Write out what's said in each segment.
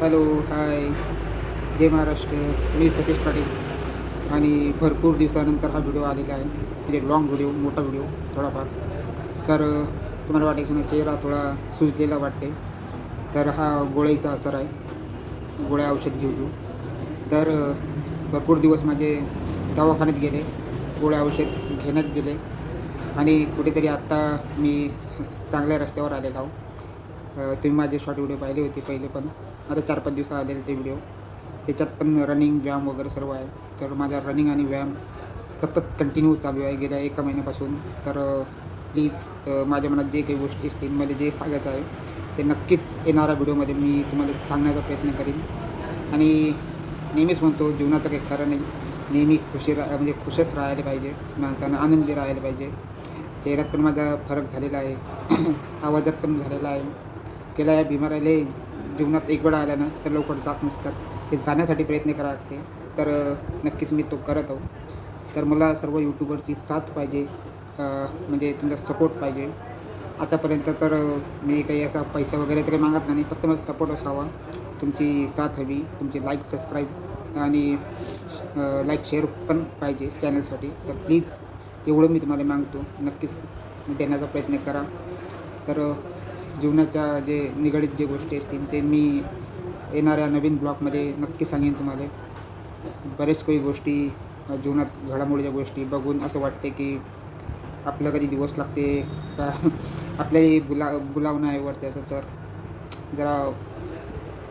Hello, हाय, जय महाराष्ट्र. मी सतीश पाटील आणि भरपूर दिवसानंतर हा व्हिडिओ आलेला आहे. म्हणजे लॉंग व्हिडिओ, मोठा व्हिडिओ थोडाफार. तर तुम्हाला वाटेल की माझा चेहरा थोडा सुजलेला वाटते. तर हा गोळ्याचा असर आहे. गोळ्या औषध घेऊ घेऊ तर भरपूर दिवस माझे दवाखान्यात गेले, गोळ्या औषध घेण्यात गेले आणि कुठेतरी आत्ता मी चांगल्या रस्त्यावर आलेलो आहो. तुम्ही माझे शॉर्ट व्हिडिओ पाहिले होते पहिले पण. आता 4-5 दिवस आलेले ते व्हिडिओ. त्याच्यात पण रनिंग, व्यायाम वगैरे सर्व आहे. तर माझा रनिंग आणि व्यायाम सतत कंटिन्यू चालू आहे गेल्या 1 महिन्यापासून. तर प्लीज माझ्या मनात जे काही गोष्टी असतील, मला जे सांगायचं आहे ते नक्कीच येणाऱ्या व्हिडिओमध्ये मी तुम्हाला सांगण्याचा प्रयत्न करीन. आणि नेहमीच म्हणतो, जीवनाचं काही खरं नाही. नेहमी म्हणजे खुशच राहायला पाहिजे, माणसानं आनंदी राहायला पाहिजे. चेहऱ्यात पण माझा फरक झालेला आहे. आवाजात पण झालेला आहे. गेल्या या बिमाऱ्याला जीवनात एक वेळा आल्या ना तर लवकर जात नसतात. ते जाण्यासाठी प्रयत्न करावे लागते. तर नक्कीच मी तो करत आहो. तर मला सर्व यूट्यूबरची साथ पाहिजे, म्हणजे तुमचा सपोर्ट पाहिजे. आतापर्यंत तर मी काही असा पैसा वगैरे तर काही मागत नाही, फक्त मला सपोर्ट असावा. तुमची साथ हवी, तुमची लाईक, सबस्क्राईब आणि लाईक शेअर पण पाहिजे चॅनलसाठी. तर प्लीज एवढं मी तुम्हाला मागतो, नक्कीच देण्याचा प्रयत्न करा. तर जीवनाच्या जे निगडीत जे गोष्टी असतील ते मी येणाऱ्या नवीन ब्लॉगमध्ये नक्की सांगेन तुम्हाला. बरेच काही गोष्टी जीवनात घडामोडीच्या गोष्टी बघून असं वाटते की आपलं कधी दिवस लागते का आपल्याही बुलावणं आहे वर त्याचं. तर जरा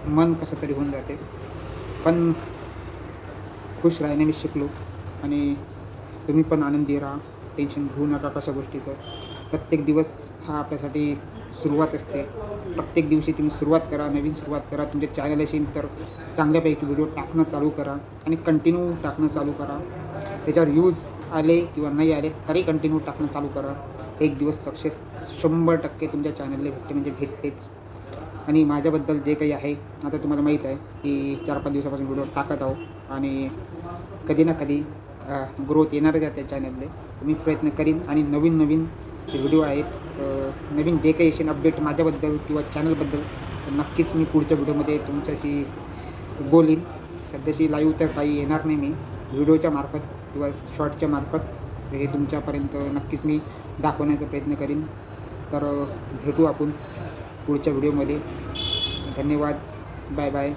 मन कसं तरी होऊन जाते. पण खुश राहणे मी शिकलो आणि तुम्ही पण आनंदी राहा. टेन्शन घेऊ नका कशा गोष्टीचं. प्रत्येक दिवस हा आपल्यासाठी सुरुवात असते. प्रत्येक दिवशी तुम्ही सुरुवात करा, नवीन सुरुवात करा. तुमचे चॅनल असेल तर चांगल्यापैकी व्हिडिओ टाकणं चालू करा आणि कंटिन्यू टाकणं चालू करा. त्याच्यावर व्ह्यूज आले किंवा नाही आले तरी कंटिन्यू टाकणं चालू करा. एक दिवस सक्सेस 100% तुमच्या चॅनलला भेटते, म्हणजे भेटतेच. आणि माझ्याबद्दल जे काही आहे, आता तुम्हाला माहीत आहे की 4-5 दिवसापासून व्हिडिओ टाकत आहो आणि कधी ना कधी ग्रोथ येणारच आहे त्या चॅनलला. मी प्रयत्न करीन आणि नवीन नवीन जे व्हिडिओ आहेत, नवीन जे काही असेल अपडेट माझ्याबद्दल किंवा चॅनलबद्दल, तर नक्कीच मी पुढच्या व्हिडिओमध्ये तुमच्याशी बोलीन. सध्याशी लाईव्ह तर काही येणार नाही मी, व्हिडिओच्या मार्फत किंवा शॉर्टच्या मार्फत हे तुमच्यापर्यंत नक्कीच मी दाखवण्याचा प्रयत्न करीन. तर भेटू आपण पुढच्या व्हिडिओमध्ये. धन्यवाद. Bye bye.